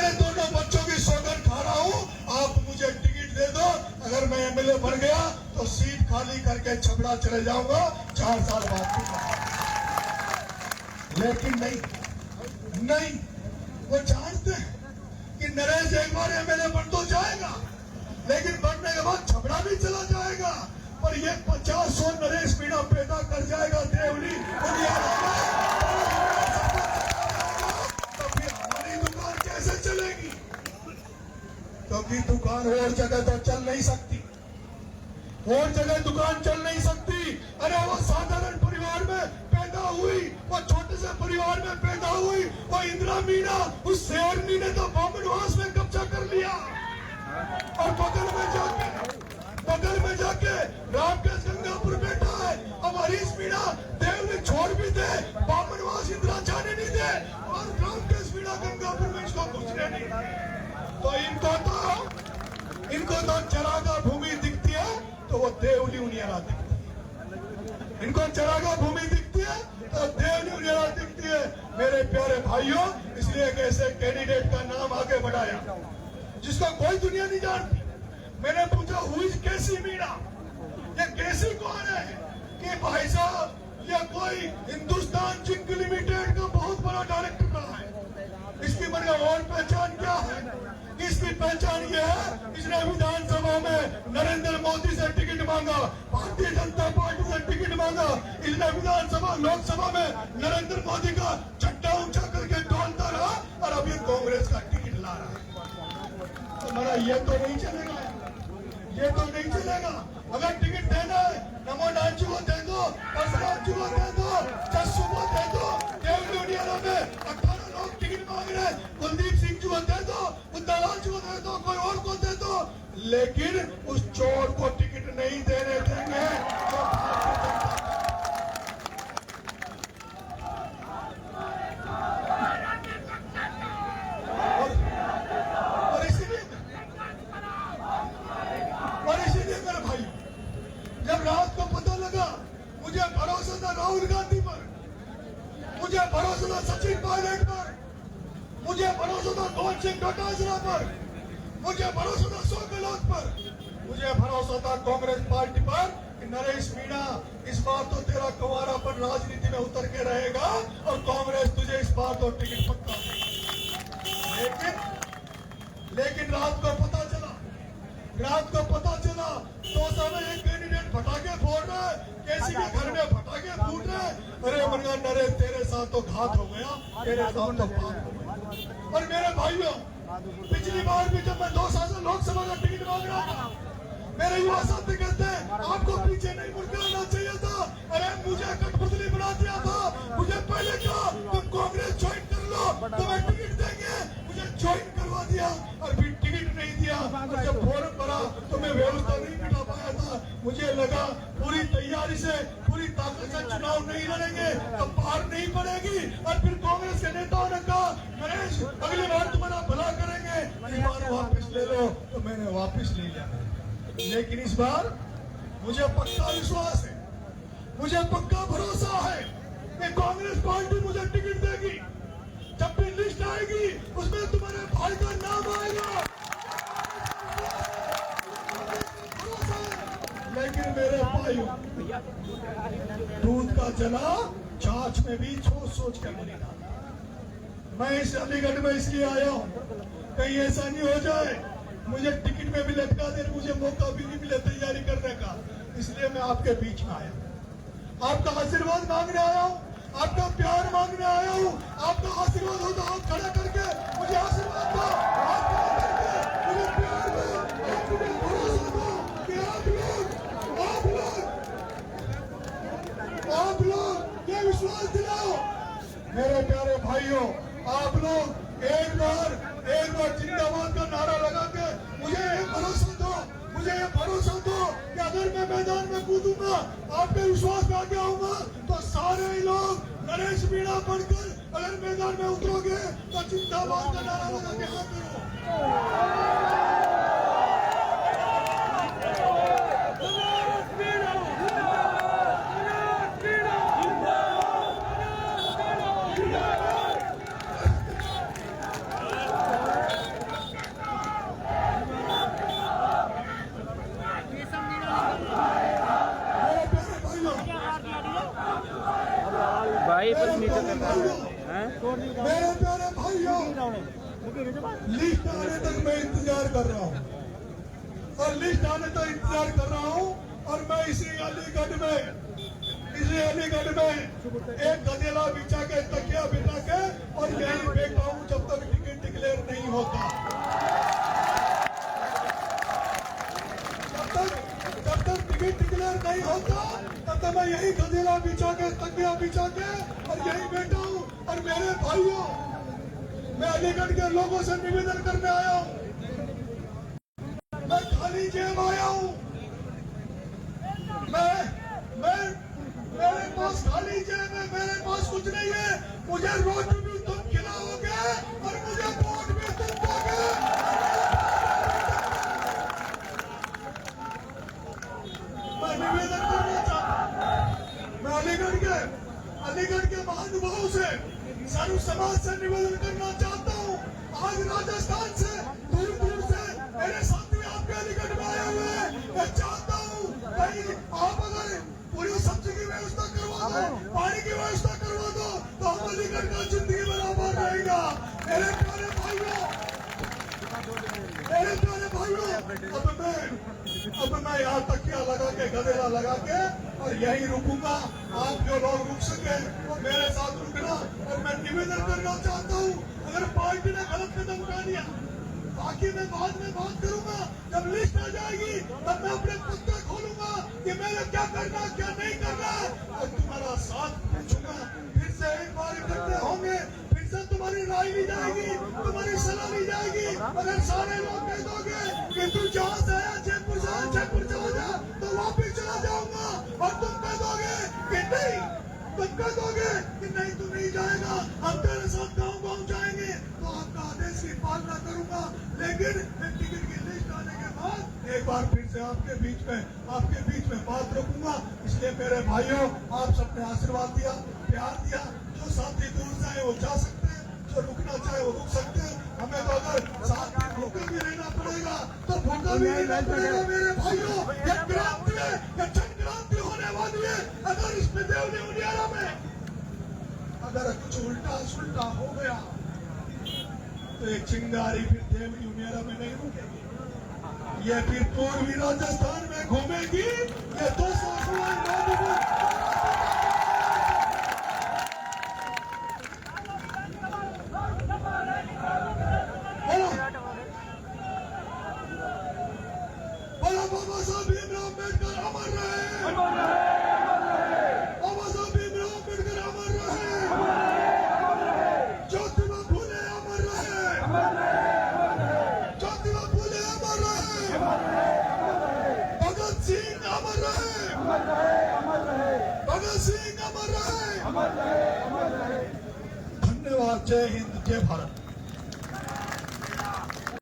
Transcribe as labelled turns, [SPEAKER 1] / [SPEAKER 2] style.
[SPEAKER 1] मेरे दोनों बच्चों की सौगंध खा रहा हूँ, आप मुझे टिकट दे दो, अगर मैं एमएलए बन गया तो सीट खाली करके छपड़ा चले जाऊंगा 4 साल बाद। लेकिन नहीं, वो जानते हैं कि नरेश एक बार एमएलए बन तो जाएगा, लेकिन बनने के बाद छपड़ा भी चला जाएगा, और ये 50-100 नरेश मीणा पैदा कर जाएगा देवली उनियारा में। तो फिर हमारी दुकान कैसे चलेगी? क्योंकि दुकान और जगह तो चल नहीं सकती, और जगह दुकान चल नहीं सकती। अरे वो साधारण परिवार में पैदा हुई, वो छोटे से परिवार में पैदा हुई, वो इंदिरा मीणा, उस शेरनी ने तो बामनवास में कब्जा कर लिया, और बगल में जाके रामकेश गंगापुर बैठा है। अब हरीश मीणा देवली छोड़ भी दे, बामनवास इंदिरा जाने नहीं दे, और रामकेश मीणा गंगापुर में इसको घुसने नहीं दे। तो इनको तो चरागा भूमि दिखती है तो वो देवली उनियारा दिखती है, इनको चरागा भूमि दिखती है तो देवली उनियारा दिखती है। मेरे प्यारे भाइयों, इसलिए एक ऐसे कैंडिडेट का नाम आगे बढ़ाया जिसको कोई दुनिया नहीं जानती। मैंने पूछा हुई केसी मीणा, ये केसी कौन है? कि भाई साहब ये कोई हिंदुस्तान जिंक लिमिटेड का बहुत बड़ा डायरेक्टर रहा है। इसकी बड़ी और पहचान क्या है? इसकी पहचान ये है, इसने विधानसभा में नरेंद्र मोदी से टिकट मांगा, भारतीय जनता पार्टी से टिकट मांगा, इसने विधानसभा लोकसभा में नरेंद्र मोदी का झंडा ऊंचा करके डोलता रहा, और अभी कांग्रेस का टिकट ला रहा है। तो मेरा ये तो नहीं चलेगा। अगर टिकट देना है, नमो नानजी को दे दो, परशुराम को दे दो, जस्सू को दे दो, देवली उनियारा में 18 लोग टिकट मांग रहे हैं, कुलदीप सिंह जी को दे दो, उद्दलाल जी को दे दो, कोई और को दे दो, लेकिन उस चोर को टिकट नहीं देने देंगे। मुझे भरोसा था राहुल गांधी पर, मुझे भरोसा था सचिन पायलट पर, मुझे भरोसा था पवन सिंह डोटासरा पर, मुझे भरोसा था अशोक गहलोत पर, मुझे भरोसा था कांग्रेस पार्टी पर कि नरेश मीणा इस बार तो तेरा कुंवारा पर राजनीति में उतर के रहेगा, और कांग्रेस तुझे इस बार तो टिकट पक्का देगी। लेकिन रात को पता चला तो समय एक कैंडिडेट फटाके फोड़ रहा है, केसी के घर में फटाके फूट रहे हैं। अरे मरगा नरेश तेरे साथ तो घात हो गया, तेरे साथ तो बात हो गया। और मेरे भाइयों, पिछली बार भी जब मैं 2 साल से लोकसभा का टिकट मांग रहा था, मेरे युवा साथी कहते हैं आपको पीछे नहीं मुड़ के आना चाहिए था। अरे मुझे कठपुतली बना दिया था, मुझे पहले कहा तुम कांग्रेस ज्वाइन कर लो, तुम्हें टिकट देंगे, मुझे ज्वाइन करवा दिया, और फिर टिकट नहीं दिया। और जब फॉर्म भरा तो मैं व्यवस्था नहीं बिठा पाया था। मुझे लगा पूरी तैयारी से, पूरी ताकत से चुनाव नहीं लड़ेंगे तो पार नहीं पड़ेगी, और फिर कांग्रेस के नेताओं ने कहा नरेश अगली बार तुम्हारा भला करेंगे, इस बार वापिस ले लो, तो मैंने वापिस ले लिया। लेकिन इस बार मुझे पक्का विश्वास है, मुझे पक्का भरोसा है कि कांग्रेस पार्टी मुझे टिकट देगी। जब भी लिस्ट आएगी उसमें तुम्हारे भाई का नाम आएगा। लेकिन मेरे भाइयों, दूध का जला छाछ में भी सोच कर मिलेगा। मैं इस अलीगढ़ में इसलिए आया हूँ, कहीं ऐसा नहीं हो जाए मुझे टिकट में भी लटका दे, मुझे मौका भी नहीं मिले तैयारी करने का। इसलिए मैं आपके बीच में आया, आपका आशीर्वाद मांगने आया हूँ, आपका प्यार मांगने आया हूँ। आपका आशीर्वाद हो तो आप खड़ा करके मुझे आशीर्वाद दो, मुझे प्यार दो, मुझे भरोसा दो कि आप लोग ये विश्वास दिलाओ। मेरे प्यारे भाइयों, आप लोग एक बार जिंदाबाद का नारा लगा के मुझे ये भरोसा दो कि अगर मैं मैदान में कूदूंगा, आपके विश्वास में आगे आऊंगा, तो सारे लोग नरेश मीणा बनकर अगर मैदान में उतरोगे तो जिंदाबाद का नारा लगा के हाथ करो। लिस्ट आने तक मैं इंतजार कर रहा हूँ और लिस्ट आने तक इंतजार कर रहा हूँ। और मैं इसी अलीगढ़ में एक गदेला बिछा के तकिया बिछा के और यही बैठा हूँ जब तक टिकट डिक्लेयर नहीं होता। जब तक टिकट डिक्लेयर नहीं होता तब तक मैं यही गदेला बिछा के तकिया बिछा के और यही बैठा हूँ। और मेरे भाइयों, मैं अलीगढ़ के लोगों से निवेदन करने आया हूँ, मैं खाली जेब आया हूँ। मेरे पास खाली जेब है, मेरे पास कुछ नहीं है। मुझे रोटी भी तुम खिलाओगे और मुझे वोट भी तुम दोगे। मैं निवेदन करना चाहता हूँ, मैं अलीगढ़ के महानुभाव से, सर्व समाज से निवेदन करना चाहता हूँ। आज राजस्थान से दूर दूर से मेरे साथी आपके अलीगढ़ में आए हुए हैं। मैं चाहता हूँ कहीं आप अगर पूरी सब्जी की व्यवस्था करवा दो, पानी की व्यवस्था करवा दो तो हम अलीगढ़ का जिंदगी बराबर रहेगा। मेरे प्यारे भाइयों, अब मैं यहाँ तकिया लगा के गदेला लगा के और यही रुकूंगा। आप जो लोग रुक सके और मेरे साथ रुकना। और मैं निवेदन करना चाहता हूँ, अगर पार्टी ने गलत कदम उठा लिया बाकी मैं बाद में बात करूंगा। जब लिस्ट आ जाएगी तब मैं अपने पत्ते खोलूंगा कि मैंने क्या करना क्या नहीं करना और तुम्हारा साथ पूछूंगा। फिर से एक बार इकट्ठे होंगे, फिर से तुम्हारी राय ली जाएगी, तुम्हारी सलाह ली जाएगी। अगर सारे लोग कह दोगे कि तू जहाँ से आया जयपुर से चला जा तो वापिस चला जाऊंगा। और तुम कह दोगे कि नहीं, तू नहीं जाएगा, हम तेरे साथ गाँव जाएंगे, तो आपका आदेश की पालना करूंगा। लेकिन टिकट की लिस्ट आने के बाद एक बार फिर से आपके बीच में बात रखूंगा। इसलिए मेरे भाइयों, आप सबने आशीर्वाद दिया, प्यार दिया। जो साथी दूर जाए वो जा सकते हैं, जो रुकना चाहे वो रुक सकते हैं। हमें तो अगर साथ में भूखा भी रहना पड़ेगा तो भूखा भी रहना पड़ेगा। मेरे भाइयों, ये क्रांति है, ये जन क्रांति होने वाली है। अगर इसमें देवनी उनियारा में अगर कुछ उल्टा सुल्टा हो गया तो एक चिंगारी फिर देवनी उनियारा में नहीं रुकेगी। ये फिर पूर्वी राजस्थान में घूमेगी। ये 200 बाबा साहब भीमराव अम्बेडकर अमर रहे। बाबा साहब भीमराव अम्बेडकर अमर रहे। ज्योतिबा फुले अमर रहे। ज्योतिबा फुले अमर रहे। भगत सिंह अमर रहे। भगत सिंह अमर रहे। धन्यवाद। जय हिंद, जय भारत।